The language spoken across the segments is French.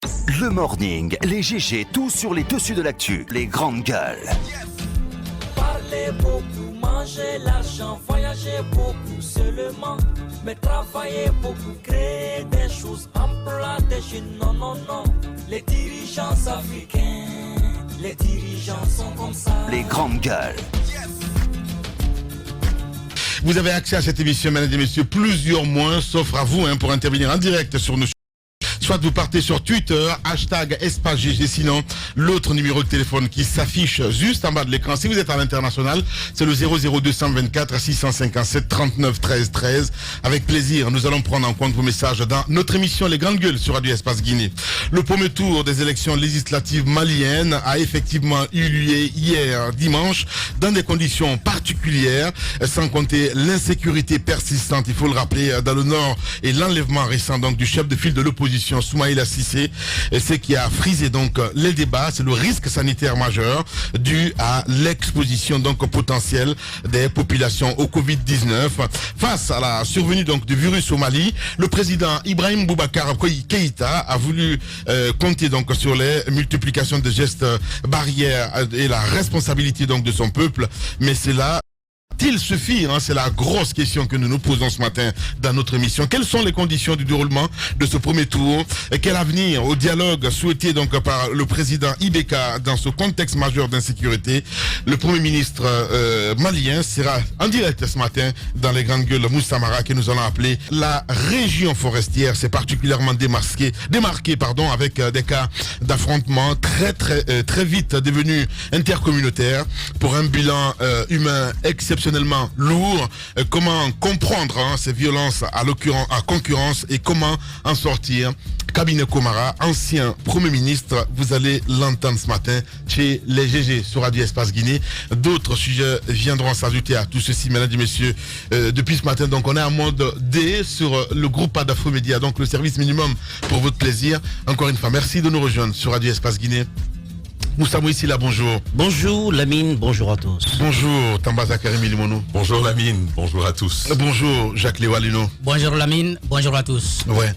Le morning, les GG, tout sur les dessus de l'actu, les grandes gueules. Parler beaucoup, manger l'argent, voyager beaucoup seulement, mais travailler beaucoup, créer des choses, emploi des jeunes, non, non, non. Les dirigeants africains, les dirigeants sont comme ça. Les grandes gueules. Vous avez accès à cette émission, mesdames et messieurs. Plusieurs mois s'offrent à vous pour intervenir en direct sur nos... Soit vous partez sur Twitter, hashtag espace GG, sinon l'autre numéro de téléphone qui s'affiche juste en bas de l'écran. Si vous êtes à l'international, c'est le 00224 657 39 13 13. Avec plaisir, nous allons prendre en compte vos messages dans notre émission Les Grandes Gueules sur Radio Espace Guinée. Le premier tour des élections législatives maliennes a effectivement eu lieu hier dimanche dans des conditions particulières, sans compter l'insécurité persistante, il faut le rappeler, dans le nord et l'enlèvement récent donc du chef de file de l'opposition Soumaïla Cissé, ce qui a frisé donc les débats, c'est le risque sanitaire majeur dû à l'exposition donc potentielle des populations au Covid-19. Face à la survenue donc du virus au Mali, le président Ibrahim Boubacar Keïta a voulu compter donc sur les multiplications de gestes barrières et la responsabilité donc de son peuple, mais c'est là il suffire, c'est la grosse question que nous nous posons ce matin dans notre émission. Quelles sont les conditions du déroulement de ce premier tour? Et quel avenir au dialogue souhaité donc par le président Ibeka dans ce contexte majeur d'insécurité? Le premier ministre malien sera en direct ce matin dans les grandes gueules Moussamara que nous allons appeler la région forestière. C'est particulièrement démarqué avec des cas d'affrontement très vite devenus intercommunautaires pour un bilan humain exceptionnellement lourd. Comment comprendre ces violences à concurrence et comment en sortir? Cabinet Komara, ancien Premier ministre, vous allez l'entendre ce matin chez les GG sur Radio Espace Guinée. D'autres sujets viendront s'ajouter à tout ceci, mesdames et messieurs. Depuis ce matin, donc on est en mode D sur le groupe d'Afromédia, donc le service minimum pour votre plaisir. Encore une fois, merci de nous rejoindre sur Radio Espace Guinée. Moussa Mouissi là, bonjour. Bonjour Lamine, bonjour à tous. Bonjour Tambaza Karimi Limonou. Bonjour Lamine, bonjour à tous. Bonjour Jacques Léwalino. Bonjour Lamine, bonjour à tous. Ouais.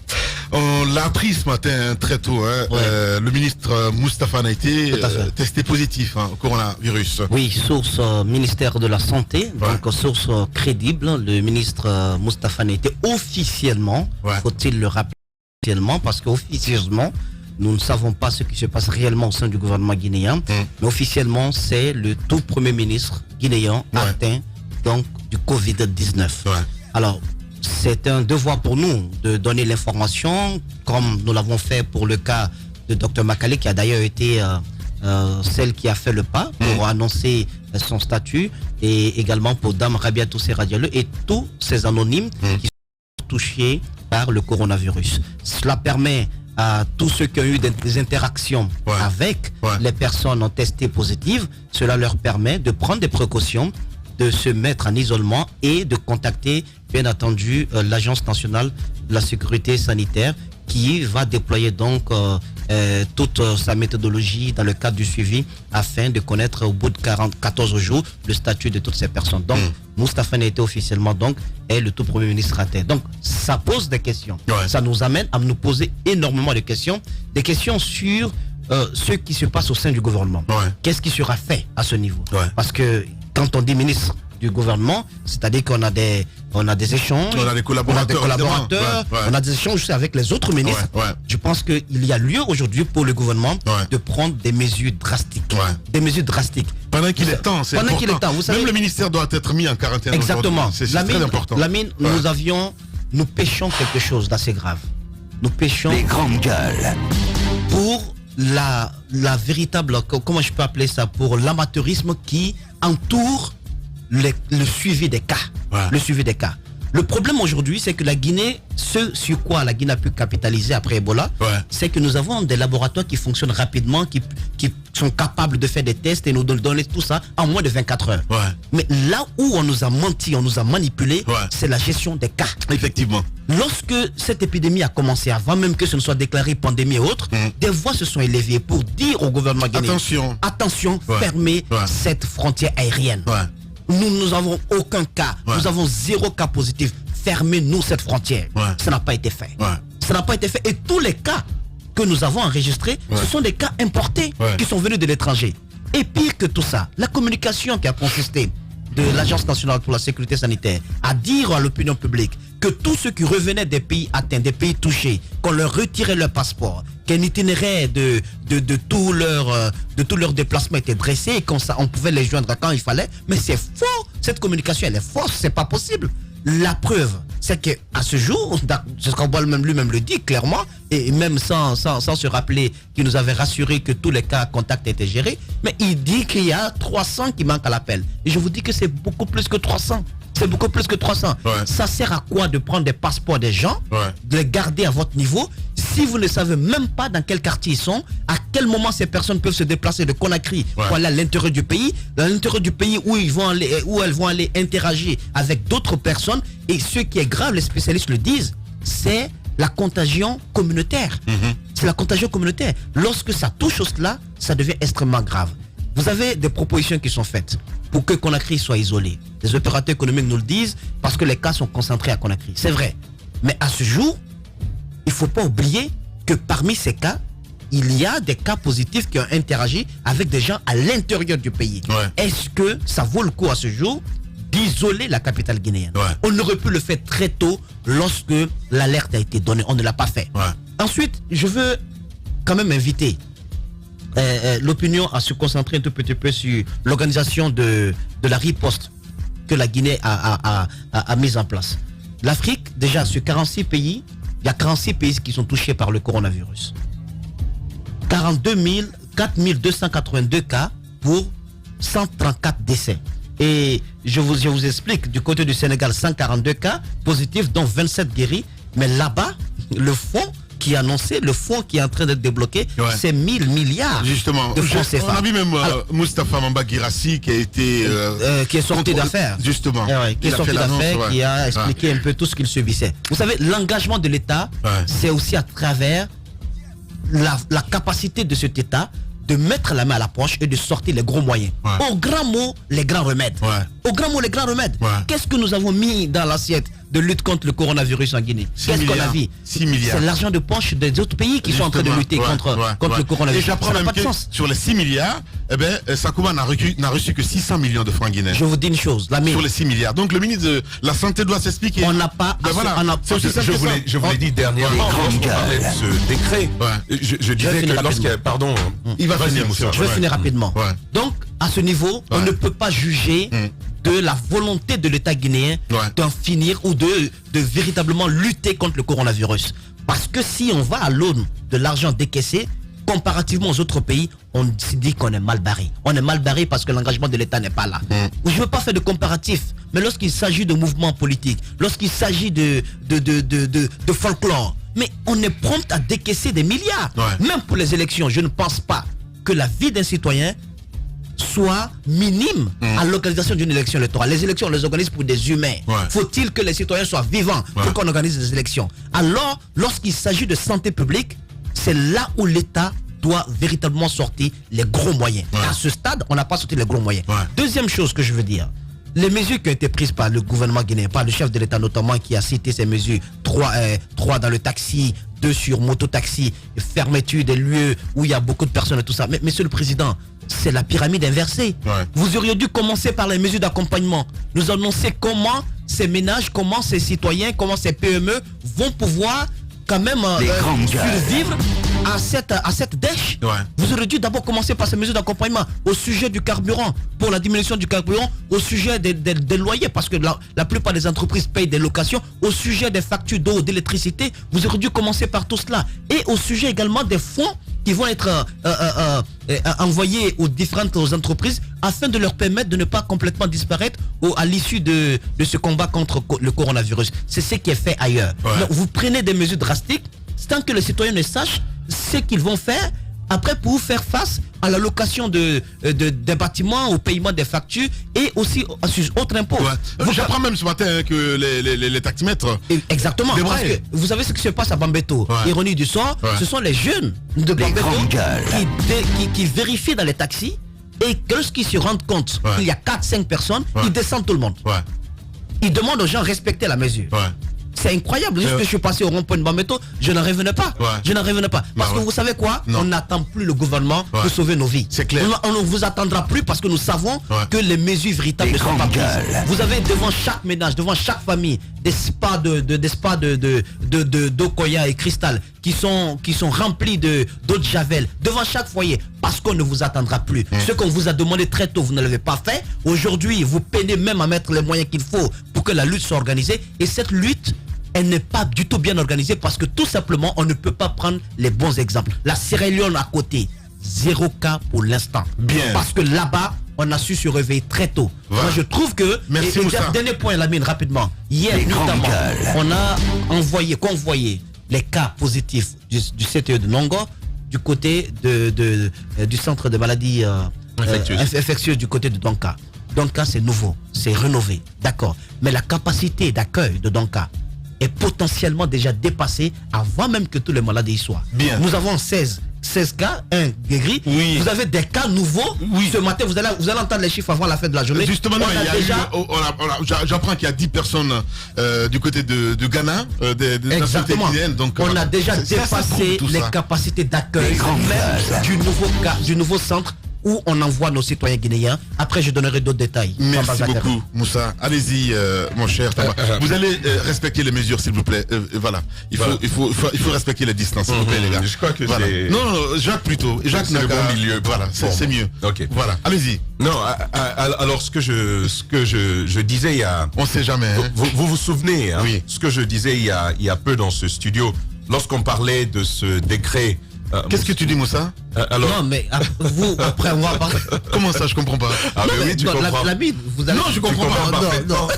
On l'a appris ce matin très tôt. Le ministre Moustapha a été testé positif au coronavirus. Oui, source ministère de la Santé, donc source crédible. Le ministre Moustapha a été officiellement, faut-il le rappeler officiellement, parce qu'officieusement, nous ne savons pas ce qui se passe réellement au sein du gouvernement guinéen, mais officiellement, c'est le tout premier ministre guinéen atteint donc du Covid-19. Alors, c'est un devoir pour nous de donner l'information, comme nous l'avons fait pour le cas de Dr Makale, qui a d'ailleurs été celle qui a fait le pas pour annoncer son statut, et également pour Dame Rabia Toussé Radialeux et tous ces anonymes qui sont touchés par le coronavirus. Cela permet à tous ceux qui ont eu des interactions avec les personnes testées positives, cela leur permet de prendre des précautions, de se mettre en isolement et de contacter bien entendu l'Agence nationale de la sécurité sanitaire qui va déployer donc toute sa méthodologie dans le cadre du suivi afin de connaître au bout de 14 jours le statut de toutes ces personnes. Donc Moustapha a été officiellement donc est le tout premier ministre atteint. Donc ça pose des questions. Ça nous amène à nous poser énormément de questions. Des questions sur ce qui se passe au sein du gouvernement. Qu'est-ce qui sera fait à ce niveau? Parce que quand on dit ministre du gouvernement, c'est-à-dire qu'on a des échanges, on a des collaborateurs, on a des échanges aussi avec les autres ministres. Je pense qu'il y a lieu aujourd'hui pour le gouvernement de prendre des mesures drastiques. Des mesures drastiques. Pendant qu'il est temps, c'est important. Vous savez, même le ministère doit être mis en quarantaine. Exactement. C'est très important. Lamine, nous pêchons quelque chose d'assez grave. Nous pêchons les grandes gueules pour la véritable, comment je peux appeler ça, pour l'amateurisme qui entoure le suivi des cas. Le suivi des cas. Le problème aujourd'hui, c'est que la Guinée, ce sur quoi la Guinée a pu capitaliser après Ebola, c'est que nous avons des laboratoires qui fonctionnent rapidement, qui sont capables de faire des tests et nous donner tout ça en moins de 24 heures. Mais là où on nous a menti, on nous a manipulé, c'est la gestion des cas. Effectivement. Lorsque cette épidémie a commencé, avant même que ce ne soit déclaré pandémie et autres, des voix se sont élevées pour dire au gouvernement guinéen, attention, fermez cette frontière aérienne. Nous n'avons aucun cas, nous avons 0 cas positif. Fermez-nous cette frontière. Ça n'a pas été fait. Ça n'a pas été fait. Et tous les cas que nous avons enregistrés, ce sont des cas importés qui sont venus de l'étranger. Et pire que tout ça, la communication qui a consisté de l'Agence nationale pour la sécurité sanitaire à dire à l'opinion publique que tous ceux qui revenaient des pays atteints, des pays touchés, qu'on leur retirait leur passeport, qu'un itinéraire de tout leur déplacement était dressé et qu'on pouvait les joindre quand il fallait. Mais c'est faux, cette communication elle est fausse, c'est pas possible. La preuve, c'est qu'à ce jour, lui-même le dit clairement, et même sans se rappeler qu'il nous avait rassuré que tous les cas contacts étaient gérés, mais il dit qu'il y a 300 qui manquent à l'appel. Et je vous dis que c'est beaucoup plus que 300. C'est beaucoup plus que 300. Ça sert à quoi de prendre des passeports des gens, de les garder à votre niveau, si vous ne savez même pas dans quel quartier ils sont, à quel moment ces personnes peuvent se déplacer de Conakry pour aller à l'intérieur du pays, où elles vont aller interagir avec d'autres personnes. Et ce qui est grave, les spécialistes le disent, c'est la contagion communautaire. C'est la contagion communautaire. Lorsque ça touche cela, ça devient extrêmement grave. Vous avez des propositions qui sont faites pour que Conakry soit isolé. Les opérateurs économiques nous le disent parce que les cas sont concentrés à Conakry. C'est vrai. Mais à ce jour, il ne faut pas oublier que parmi ces cas, il y a des cas positifs qui ont interagi avec des gens à l'intérieur du pays. Est-ce que ça vaut le coup à ce jour d'isoler la capitale guinéenne? On aurait pu le faire très tôt lorsque l'alerte a été donnée. On ne l'a pas fait. Ensuite, je veux quand même inviter l'opinion à se concentrer un tout petit peu sur l'organisation de la riposte que la Guinée a mise en place. L'Afrique, déjà, sur 46 pays, il y a 46 pays qui sont touchés par le coronavirus. 4282 cas pour 134 décès. Et je vous explique, du côté du Sénégal, 142 cas positifs, dont 27 guéris. Mais là-bas, le fonds qui a annoncé, le fonds qui est en train d'être débloqué, c'est 1000 milliards justement, de francs CFA. On a vu même Moustapha Mamba Guirassi qui a été... qui est sorti d'affaires. Justement. Qui est sorti d'affaires, qui a expliqué un peu tout ce qu'il subissait. Vous savez, l'engagement de l'État, c'est aussi à travers la capacité de cet État de mettre la main à la poche et de sortir les gros moyens. Au grand mot, les grands remèdes. Au grand mot, les grands remèdes. Qu'est-ce que nous avons mis dans l'assiette de lutte contre le coronavirus en Guinée? Qu'est-ce qu'on a vu? 6 milliards. C'est l'argent de poche des autres pays qui sont en train de lutter contre le coronavirus. Et j'apprends même que sur les 6 milliards, Sakouba n'a reçu que 600 millions de francs guinéens. Je vous dis une chose, sur les 6 milliards. Donc le ministre de la Santé doit s'expliquer. On n'a pas... Je vous l'ai dit dernièrement, on parlait de ce décret. Je disais que lorsqu'il y a... Pardon. Il va finir, Moussa. Je vais finir rapidement. Donc, à ce niveau, on ne peut pas juger de la volonté de l'État guinéen d'en finir ou de véritablement lutter contre le coronavirus. Parce que si on va à l'aune de l'argent décaissé, comparativement aux autres pays, on se dit qu'on est mal barré. On est mal barré parce que l'engagement de l'État n'est pas là. Je ne veux pas faire de comparatif, mais lorsqu'il s'agit de mouvements politiques, lorsqu'il s'agit de folklore, mais on est prompt à décaisser des milliards. Même pour les élections, je ne pense pas que la vie d'un citoyen soit minime à l'organisation d'une élection électorale. Les élections, on les organise pour des humains. Faut-il que les citoyens soient vivants pour qu'on organise des élections? Alors, lorsqu'il s'agit de santé publique, c'est là où l'État doit véritablement sortir les gros moyens. À ce stade, on n'a pas sorti les gros moyens. Deuxième chose que je veux dire, les mesures qui ont été prises par le gouvernement guinéen, par le chef de l'État notamment, qui a cité ces mesures, 3 dans le taxi, 2 sur mototaxi, fermeture des lieux où il y a beaucoup de personnes et tout ça. Mais monsieur le président, c'est la pyramide inversée. Vous auriez dû commencer par les mesures d'accompagnement. Nous annoncer comment ces ménages, comment ces citoyens, comment ces PME vont pouvoir quand même survivre à cette dèche. Vous aurez dû d'abord commencer par ces mesures d'accompagnement au sujet du carburant, pour la diminution du carburant, au sujet des loyers, parce que la plupart des entreprises payent des locations, au sujet des factures d'eau, d'électricité. Vous aurez dû commencer par tout cela. Et au sujet également des fonds qui vont être envoyés aux différentes entreprises afin de leur permettre de ne pas complètement disparaître à l'issue de ce combat contre le coronavirus. C'est ce qui est fait ailleurs. Donc, vous prenez des mesures drastiques tant que les citoyens ne sachent ce qu'ils vont faire après pour faire face à la location des bâtiments, au paiement des factures et aussi sur autres impôts. J'apprends même ce matin que les taximètres... Exactement, parce que vous savez ce qui se passe à Bambeto. Ironie du sort, ce sont les jeunes de Bambeto qui vérifient dans les taxis et lorsqu'ils se rendent compte qu'il y a 4-5 personnes, ils descendent tout le monde. Ils demandent aux gens de respecter la mesure. C'est incroyable. Juste que je suis passé au rond-point de Bambeto, je n'en revenais pas. Je n'en revenais pas. Parce que vous savez quoi? On n'attend plus le gouvernement pour sauver nos vies. C'est clair. On ne vous attendra plus parce que nous savons que les mesures véritables ne sont pas prises. Vous avez devant chaque ménage, devant chaque famille, des spas d'Okoya et Cristal qui sont remplis d'eau de Javel devant chaque foyer parce qu'on ne vous attendra plus. Ce qu'on vous a demandé très tôt, vous ne l'avez pas fait. Aujourd'hui, vous peinez même à mettre les moyens qu'il faut pour que la lutte soit organisée. Et cette lutte, elle n'est pas du tout bien organisée parce que tout simplement, on ne peut pas prendre les bons exemples. La Sierra Leone à côté, 0 cas pour l'instant. Bien. Parce que là-bas, on a su se réveiller très tôt. Moi, je trouve que... Merci, Moussa. Dernier point, Lamine, rapidement. Hier, notamment, on a convoyé les cas positifs du CTE de Nongo du côté du centre de maladies infectieuses du côté de Donka. Donka, c'est nouveau, c'est rénové, d'accord. Mais la capacité d'accueil de Donka est potentiellement déjà dépassée avant même que tous les malades y soient. Bien. Nous avons 16 cas, un guéri. Oui. Vous avez des cas nouveaux. Oui. Ce matin, vous allez entendre les chiffres avant la fin de la journée. Justement, j'apprends qu'il y a 10 personnes du côté de Ghana, exactement. Donc, on a déjà dépassé les capacités d'accueil du nouveau centre où on envoie nos citoyens guinéens. Après, je donnerai d'autres détails. Merci beaucoup, Moussa. Allez-y, mon cher Tamba. Vous allez respecter les mesures, s'il vous plaît. Voilà. Il faut respecter les distances, s'il vous plaît, les gars. Je crois que c'est... Non, Jacques plutôt. Jacques c'est le bon milieu. Voilà, c'est mieux. Ok. Voilà. Allez-y. Non, alors ce que je disais il y a... On sait jamais. Hein. Vous souvenez, hein, oui. Ce que je disais il y a peu dans ce studio, lorsqu'on parlait de ce décret... Qu'est-ce que tu dis, Moussa? Alors... Non, mais vous, après, on va parler. Comment ça, je comprends pas? Ah, mais oui, tu comprends. Non, je comprends pas. Non.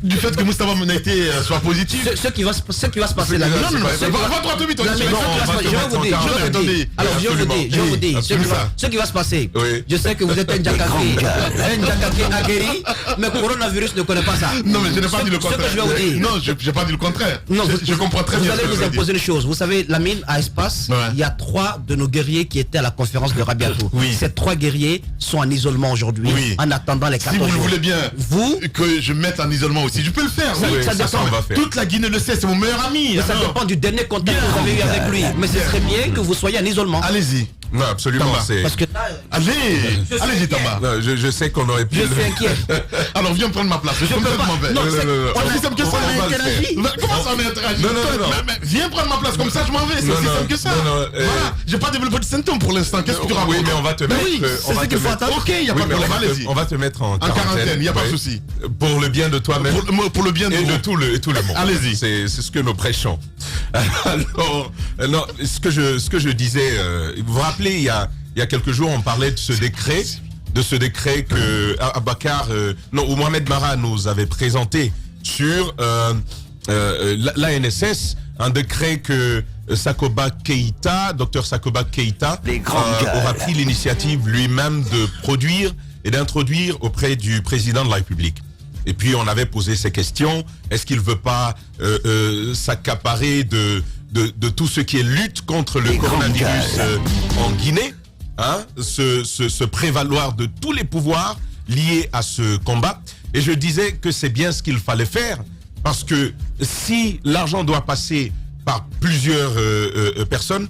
Du fait que Moustapha Monaité soit positif. Ce qui va se passer là. Non, c'est pas trop vite. Je vous dis. Ce qui va se passer. Je sais que vous êtes un Djakake aguerri, mais le coronavirus ne connaît pas ça. Non, mais je n'ai pas dit le contraire. Ce que je vais vous dire. Non, je n'ai pas dit le contraire. Je comprends très bien. Vous allez vous imposer une chose. Vous savez, Lamine, à Espace, il y a 3 de nos guerriers qui étaient à la conférence de Rabiatou. Ces 3 guerriers sont en isolement aujourd'hui, en attendant les 14 jours. Si vous voulez bien que je mette en isolement aussi, je peux le faire. Ça dépend. Toute la Guinée le sait, c'est mon meilleur ami. Mais ça dépend du dernier contact que vous avez eu avec lui. Mais ce serait bien que vous soyez en isolement. Allez-y. Non, absolument. Parce que allez-y, Tamba. Je sais qu'on aurait pu. Je suis inquiet. Alors viens prendre ma place. Je suis complètement bête. On a simple que ça, on a interagi. Comment ça, on a interagi? Non. Viens prendre ma place, comme ça je m'en vais. C'est aussi simple que ça. Voilà. J'ai pas développé de symptômes pour l'instant. Qu'est-ce que tu racontes? Oui, mais on va te mettre. C'est ce qu'il faut attendre. Ok, il n'y a pas de problème. Allez-y. On va te mettre en quarantaine. Il n'y a pas de souci. Pour le bien de toi-même. Pour le bien de tout le monde. Allez-y. C'est ce que nous prêchons. Alors, non, ce que je disais, vous vous rappelez, il y a quelques jours, on parlait de ce décret que Abakar, ou Mohamed Mara nous avait présenté sur l'ANSS, un décret que Dr Sakoba Keïta aura pris l'initiative lui-même de produire et d'introduire auprès du président de la République. Et puis on avait posé ces questions. Est-ce qu'il ne veut pas s'accaparer de tout ce qui est lutte contre le coronavirus en Guinée, se prévaloir de tous les pouvoirs liés à ce combat? Et je disais que c'est bien ce qu'il fallait faire, parce que si l'argent doit passer par plusieurs personnes,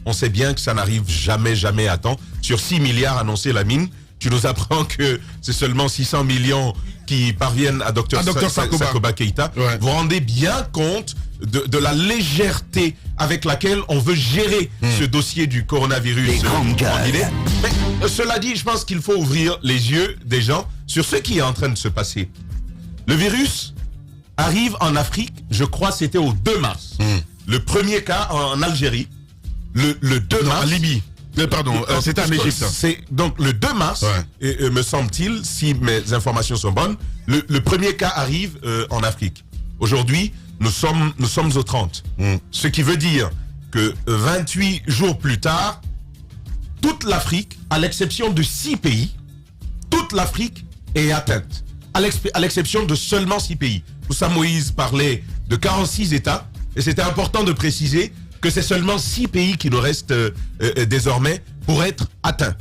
on sait bien que ça n'arrive jamais à temps. Sur 6 milliards annoncés, Lamine, tu nous apprends que c'est seulement 600 millions qui parviennent à Dr Sakoba Keïta. Ouais. Vous rendez bien compte de la légèreté avec laquelle on veut gérer ce dossier du coronavirus en Guinée. Mais cela dit, je pense qu'il faut ouvrir les yeux des gens sur ce qui est en train de se passer. Le virus arrive en Afrique, je crois c'était au 2 mars. Le premier cas en Algérie, le 2 mars. En Libye. Pardon, c'était en Égypte. C'est donc le 2 mars, me semble-t-il, si mes informations sont bonnes, le premier cas arrive en Afrique. Aujourd'hui, nous sommes au 30. Ce qui veut dire que 28 jours plus tard, toute l'Afrique, à l'exception de 6 pays, toute l'Afrique est atteinte. À l'exception de seulement 6 pays. Moussa Moïse parlait de 46 États, et c'était important de préciser que c'est seulement 6 pays qui nous restent désormais pour être atteints.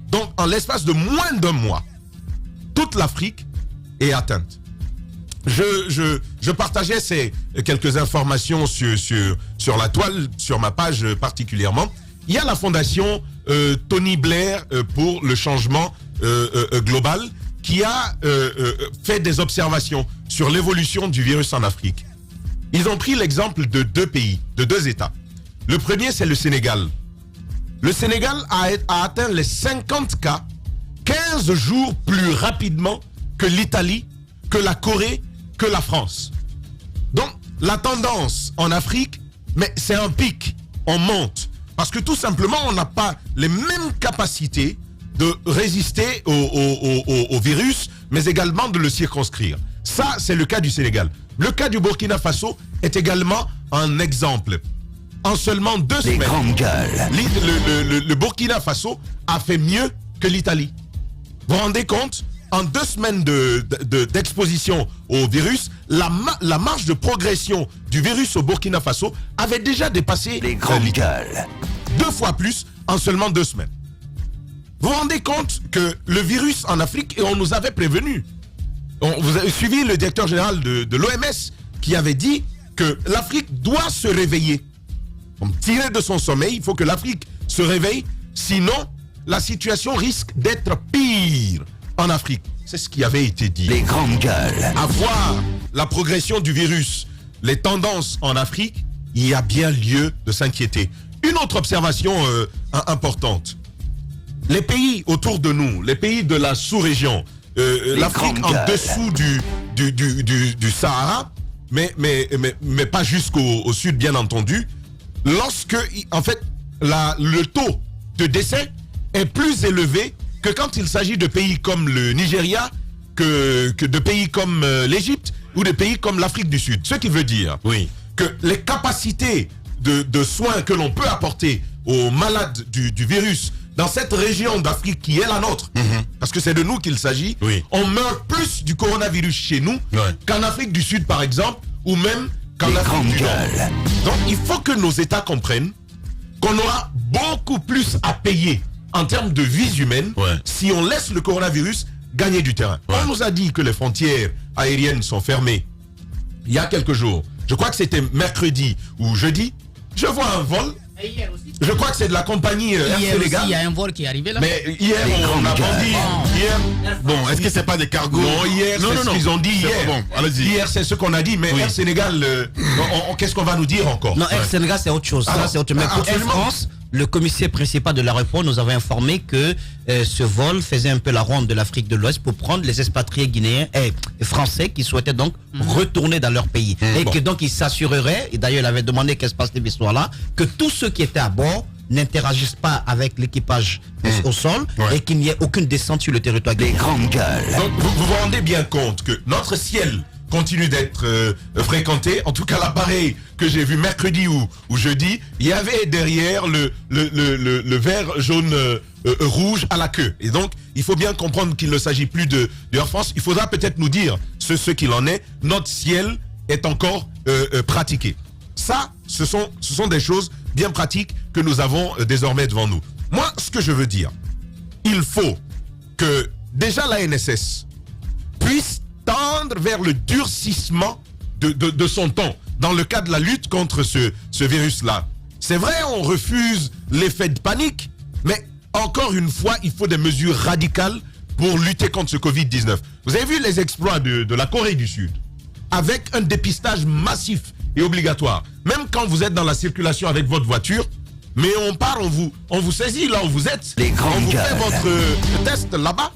Donc, en l'espace de moins d'un mois, toute l'Afrique est atteinte. je partageais quelques informations sur la toile, sur ma page particulièrement. Il y a la fondation Tony Blair pour le changement global qui a fait des observations sur l'évolution du virus en Afrique. Ils ont pris l'exemple de deux pays, de deux États. Le premier, c'est le Sénégal. Le Sénégal a atteint les 50 cas 15 jours plus rapidement que l'Italie, que la Corée, que la France. Donc, la tendance en Afrique, mais c'est un pic, on monte. Parce que tout simplement, on n'a pas les mêmes capacités de résister au virus, mais également de le circonscrire. Ça, c'est le cas du Sénégal. Le cas du Burkina Faso est également un exemple. En seulement 2 semaines, le Burkina Faso a fait mieux que l'Italie. Vous vous rendez compte? En 2 semaines d'exposition au virus, la marge de progression du virus au Burkina Faso avait déjà dépassé les grandes gueules. 2 fois plus en seulement 2 semaines. Vous vous rendez compte que le virus en Afrique, et on nous avait prévenu, vous avez suivi le directeur général de l'OMS qui avait dit que l'Afrique doit se réveiller. Tiré de son sommeil, il faut que l'Afrique se réveille, sinon la situation risque d'être pire en Afrique. C'est ce qui avait été dit. Les grandes gueules. À voir la progression du virus, les tendances en Afrique, il y a bien lieu de s'inquiéter. Une autre observation importante. Les pays autour de nous, les pays de la sous-région, l'Afrique en dessous du Sahara, mais pas jusqu'au sud, bien entendu, lorsque, en fait, le taux de décès est plus élevé que quand il s'agit de pays comme le Nigeria, que de pays comme l'Égypte ou de pays comme l'Afrique du Sud. Ce qui veut dire que les capacités de soins que l'on peut apporter aux malades du virus dans cette région d'Afrique qui est la nôtre, parce que c'est de nous qu'il s'agit, on meurt plus du coronavirus chez nous qu'en Afrique du Sud, par exemple, ou même qu'en Afrique du Nord. Donc, il faut que nos États comprennent qu'on aura beaucoup plus à payer en termes de vies humaines si on laisse le coronavirus gagner du terrain. On nous a dit que les frontières aériennes sont fermées il y a quelques jours. Je crois que c'était mercredi ou jeudi. Je vois un vol. Je crois que c'est de la compagnie Air Sénégal. Il y a un vol qui est arrivé là. Mais hier, on a vendu. Bon, est-ce que c'est pas des cargos? Non, hier, c'est ce qu'ils ont dit hier. Bon, allez-y. Hier, c'est ce qu'on a dit. Mais Air Sénégal, qu'est-ce qu'on va nous dire encore? Non, Air Sénégal, c'est autre chose. Ça, c'est autre chose. Mais pour Air France, le commissaire principal de l'aéroport nous avait informé que ce vol faisait un peu la ronde de l'Afrique de l'Ouest pour prendre les expatriés guinéens et français qui souhaitaient donc retourner dans leur pays. Et que donc il s'assurerait, et d'ailleurs il avait demandé qu'est-ce qui se passe cette histoire-là, que tous ceux qui étaient à bord n'interagissent pas avec l'équipage au sol et qu'il n'y ait aucune descente sur le territoire guinéen. Les grandes gueules. Donc vous vous rendez bien compte que notre ciel continue d'être fréquenté. En tout cas, l'appareil que j'ai vu mercredi ou jeudi, il y avait derrière le vert jaune rouge à la queue. Et donc, il faut bien comprendre qu'il ne s'agit plus de Air France. Il faudra peut-être nous dire ce qu'il en est. Notre ciel est encore pratiqué. Ça, ce sont des choses bien pratiques que nous avons désormais devant nous. Moi, ce que je veux dire, il faut que déjà la NSS puisse tendre vers le durcissement de son ton dans le cas de la lutte contre ce virus-là. C'est vrai, on refuse l'effet de panique, mais encore une fois, il faut des mesures radicales pour lutter contre ce Covid-19. Vous avez vu les exploits de la Corée du Sud, avec un dépistage massif et obligatoire. Même quand vous êtes dans la circulation avec votre voiture, mais on part, on vous saisit là où vous êtes, on vous fait votre test là-bas,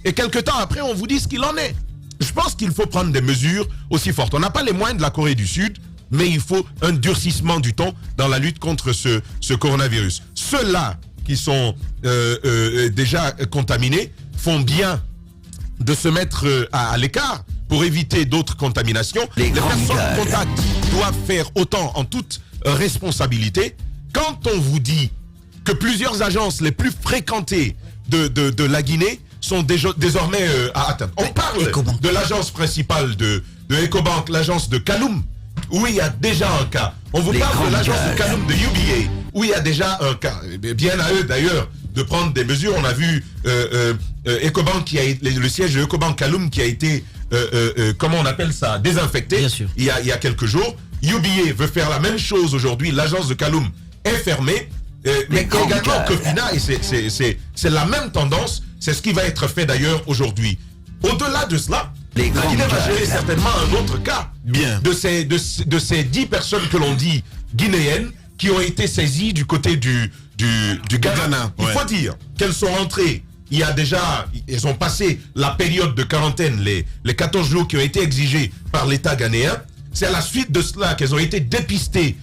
et quelque temps après, on vous dit ce qu'il en est. Je pense qu'il faut prendre des mesures aussi fortes. On n'a pas les moyens de la Corée du Sud, mais il faut un durcissement du ton dans la lutte contre ce coronavirus. Ceux-là qui sont déjà contaminés font bien de se mettre à l'écart pour éviter d'autres contaminations. Les personnes de contact doivent faire autant en toute responsabilité. Quand on vous dit que plusieurs agences les plus fréquentées de la Guinée sont désormais à atteindre. On parle de l'agence principale de Ecobank, l'agence de Kaloum, où il y a déjà un cas. On vous parle de l'agence de Kaloum de UBA, où il y a déjà un cas. Bien à eux d'ailleurs de prendre des mesures. On a vu Ecobank le siège de Ecobank Kaloum qui a été comment on appelle ça, désinfecté il y a quelques jours. UBA veut faire la même chose aujourd'hui. L'agence de Kaloum est fermée. Mais également Cofina, et c'est la même tendance. C'est ce qui va être fait d'ailleurs aujourd'hui. Au-delà de cela, la Guinée va gérer certainement un autre cas de ces 10 personnes que l'on dit guinéennes qui ont été saisies du côté du Ghana. Il faut dire qu'elles sont rentrées. Il y a déjà, elles ont passé la période de quarantaine, les 14 jours qui ont été exigés par l'État ghanéen. C'est à la suite de cela qu'elles ont été dépistées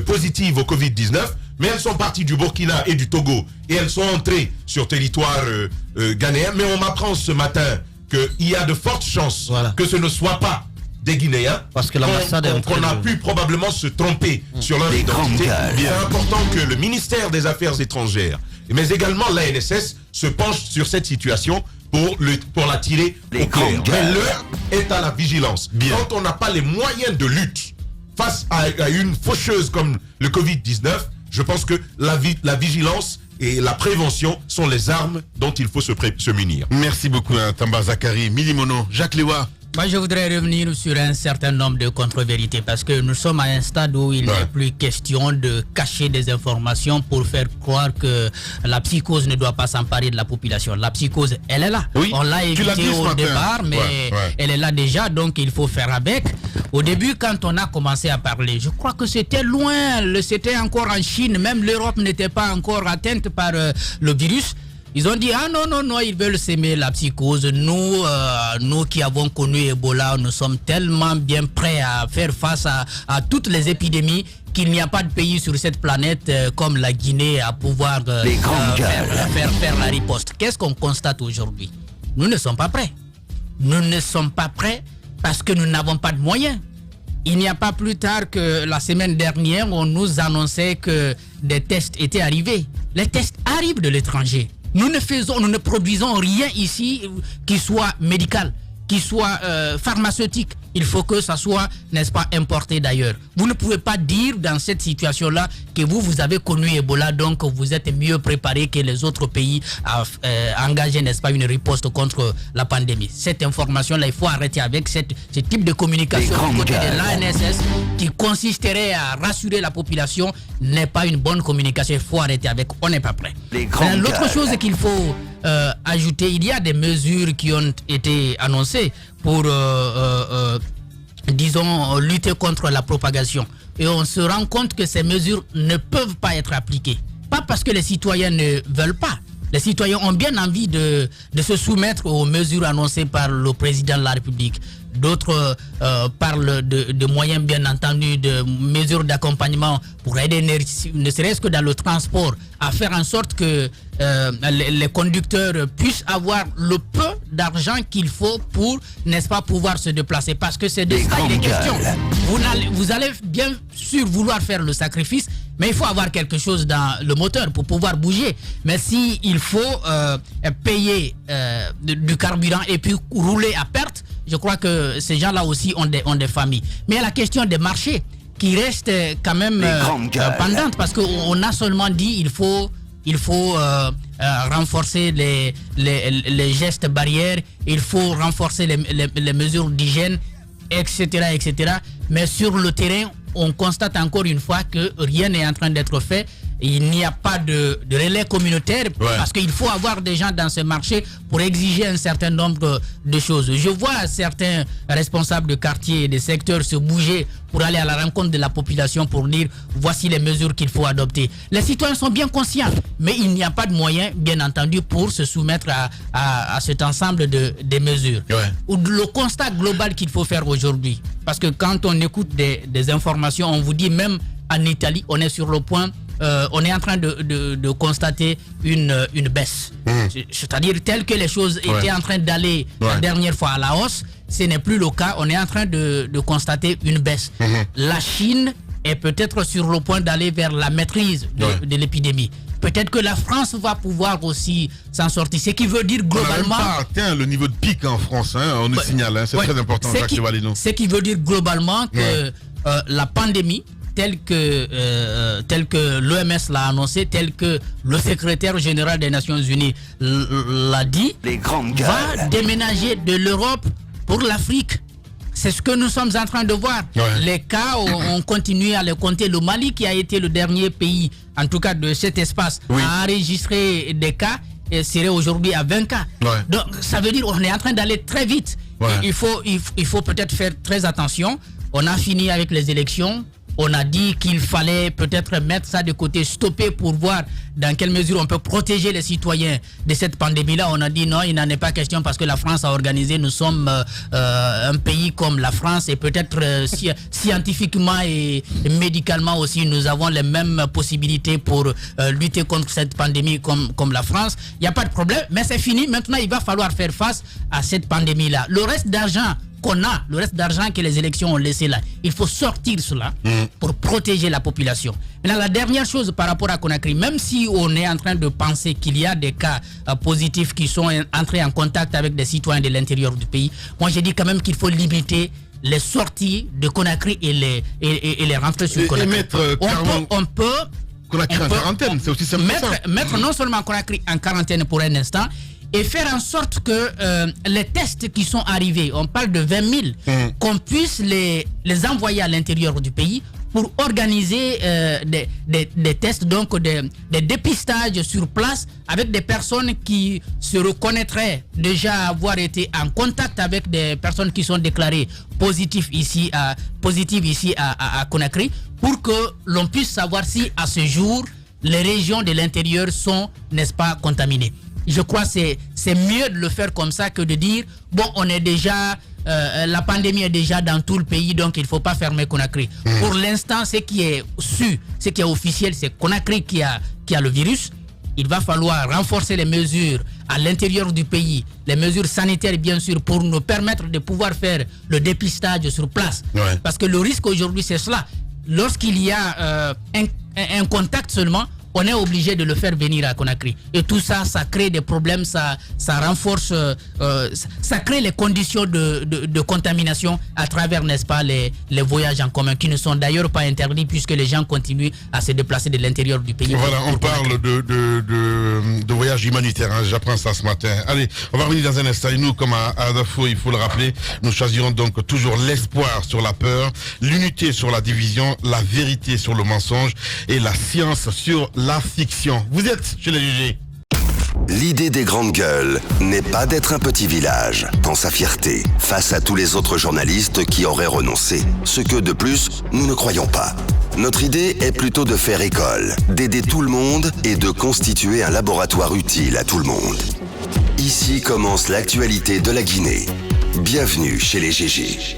positives au Covid-19. Mais elles sont parties du Burkina et du Togo et elles sont entrées sur territoire ghanéen. Mais on m'apprend ce matin qu'il y a de fortes chances que ce ne soit pas des Guinéens. Parce que l'ambassade qu'on a pu probablement se tromper sur leur identité. C'est important que le ministère des Affaires étrangères, mais également l'ANSS, se penche sur cette situation pour la tirer au clair. Mais l'heure est à la vigilance. Quand on n'a pas les moyens de lutte face à une faucheuse comme le Covid-19, je pense que la vigilance et la prévention sont les armes dont il faut se munir. Merci beaucoup, Tamba Zakari. Milimono, Jacques Lewa. Moi, je voudrais revenir sur un certain nombre de contre-vérités parce que nous sommes à un stade où il n'est plus question de cacher des informations pour faire croire que la psychose ne doit pas s'emparer de la population. La psychose, elle est là. Oui, on l'a évitée au départ, mais elle est là déjà, donc il faut faire avec. Au début, quand on a commencé à parler, je crois que c'était loin, c'était encore en Chine, même l'Europe n'était pas encore atteinte par le virus. Ils ont dit, ah non, ils veulent s'aimer la psychose. Nous qui avons connu Ebola, nous sommes tellement bien prêts à faire face à toutes les épidémies qu'il n'y a pas de pays sur cette planète comme la Guinée à pouvoir faire la riposte. Qu'est-ce qu'on constate aujourd'hui? Nous ne sommes pas prêts. Nous ne sommes pas prêts parce que nous n'avons pas de moyens. Il n'y a pas plus tard que la semaine dernière, on nous annonçait que des tests étaient arrivés. Les tests arrivent de l'étranger. Nous ne produisons rien ici qui soit médical, qui soit pharmaceutique. Il faut que ça soit, n'est-ce pas, importé d'ailleurs. Vous ne pouvez pas dire dans cette situation-là que vous avez connu Ebola, donc vous êtes mieux préparé que les autres pays à engager, n'est-ce pas, une riposte contre la pandémie. Cette information-là, il faut arrêter avec ce type de communication du côté de l'ANSS qui consisterait à rassurer la population n'est pas une bonne communication. Il faut arrêter avec. On n'est pas prêt. L'autre chose qu'il faut ajouter, il y a des mesures qui ont été annoncées pour, disons, lutter contre la propagation. Et on se rend compte que ces mesures ne peuvent pas être appliquées. Pas parce que les citoyens ne veulent pas. Les citoyens ont bien envie de se soumettre aux mesures annoncées par le président de la République. D'autres parlent de moyens, bien entendu, de mesures d'accompagnement pour aider, ne serait-ce que dans le transport, à faire en sorte que les conducteurs puissent avoir le peu d'argent qu'il faut pour, n'est-ce pas, pouvoir se déplacer. Parce que c'est de ça il est question. Vous allez bien sûr vouloir faire le sacrifice, mais il faut avoir quelque chose dans le moteur pour pouvoir bouger. Mais si il faut payer du carburant et puis rouler à perte, je crois que ces gens-là aussi ont des familles. Mais il y a la question des marchés qui reste quand même pendante parce qu'on a seulement dit il faut renforcer les gestes barrières, il faut renforcer les mesures d'hygiène, etc. Mais sur le terrain, on constate encore une fois que rien n'est en train d'être fait. Il n'y a pas de relais communautaire parce qu'il faut avoir des gens dans ce marché pour exiger un certain nombre de choses. Je vois certains responsables de quartier et de secteurs se bouger pour aller à la rencontre de la population pour dire voici les mesures qu'il faut adopter. Les citoyens sont bien conscients, mais il n'y a pas de moyens, bien entendu, pour se soumettre à cet ensemble de mesures. Ou le constat global qu'il faut faire aujourd'hui. Parce que quand on écoute des informations, on vous dit même en Italie, on est sur le point... on est en train de constater une baisse. C'est-à-dire tel que les choses étaient en train d'aller la dernière fois à la hausse, ce n'est plus le cas. On est en train de constater une baisse. La Chine est peut-être sur le point d'aller vers la maîtrise de l'épidémie. Peut-être que la France va pouvoir aussi s'en sortir. Ce qui veut dire globalement... On n'a pas atteint le niveau de pic en France, on nous signale. C'est très important, Jacques Levalino. Ce qui veut dire globalement que la pandémie, tel que l'OMS l'a annoncé, tel que le secrétaire général des Nations Unies l'a dit, va déménager de l'Europe pour l'Afrique. C'est ce que nous sommes en train de voir. Les cas, on continue à les compter. Le Mali, qui a été le dernier pays, en tout cas de cet espace, a enregistré des cas et serait aujourd'hui à 20 cas. Donc ça veut dire qu'on est en train d'aller très vite. Il faut peut-être faire très attention. On a fini avec les élections. On a dit qu'il fallait peut-être mettre ça de côté, stopper pour voir dans quelle mesure on peut protéger les citoyens de cette pandémie-là. On a dit non, il n'en est pas question parce que la France a organisé. Nous sommes un pays comme la France et peut-être scientifiquement et médicalement aussi, nous avons les mêmes possibilités pour lutter contre cette pandémie comme la France. Il n'y a pas de problème, mais c'est fini. Maintenant, il va falloir faire face à cette pandémie-là. Le reste d'argent qu'on a, le reste d'argent que les élections ont laissé là, il faut sortir cela pour protéger la population. Maintenant, la dernière chose par rapport à Conakry, même si on est en train de penser qu'il y a des cas positifs qui sont entrés en contact avec des citoyens de l'intérieur du pays, moi j'ai dit quand même qu'il faut limiter les sorties de Conakry et les rentrées sur Conakry. On peut Conakry en quarantaine, c'est aussi simple mettre non seulement Conakry en quarantaine pour un instant, et faire en sorte que les tests qui sont arrivés, on parle de 20 000, qu'on puisse les envoyer à l'intérieur du pays pour organiser des tests, donc des dépistages sur place avec des personnes qui se reconnaîtraient déjà avoir été en contact avec des personnes qui sont déclarées positives ici à Conakry, pour que l'on puisse savoir si à ce jour les régions de l'intérieur sont, n'est-ce pas, contaminées. Je crois que c'est mieux de le faire comme ça que de dire bon, on est déjà la pandémie est déjà dans tout le pays, donc il ne faut pas fermer Conakry. Pour l'instant, ce qui est su, ce qui est officiel, c'est Conakry qui a le virus. Il va falloir renforcer les mesures à l'intérieur du pays, les mesures sanitaires bien sûr, pour nous permettre de pouvoir faire le dépistage sur place. Parce que le risque aujourd'hui, c'est cela. Lorsqu'il y a un contact seulement, on est obligé de le faire venir à Conakry. Et tout ça, ça crée des problèmes, ça renforce, ça crée les conditions de contamination à travers, n'est-ce pas, les voyages en commun, qui ne sont d'ailleurs pas interdits puisque les gens continuent à se déplacer de l'intérieur du pays. Voilà, on parle de voyages humanitaires, hein, j'apprends ça ce matin. Allez, on va revenir dans un instant. Et nous, comme à Adafo, il faut le rappeler, nous choisirons donc toujours l'espoir sur la peur, l'unité sur la division, la vérité sur le mensonge et la science sur la fiction. Vous êtes chez les GG. L'idée des grandes gueules n'est pas d'être un petit village, dans sa fierté, face à tous les autres journalistes qui auraient renoncé. Ce que, de plus, nous ne croyons pas. Notre idée est plutôt de faire école, d'aider tout le monde et de constituer un laboratoire utile à tout le monde. Ici commence l'actualité de la Guinée. Bienvenue chez les GG.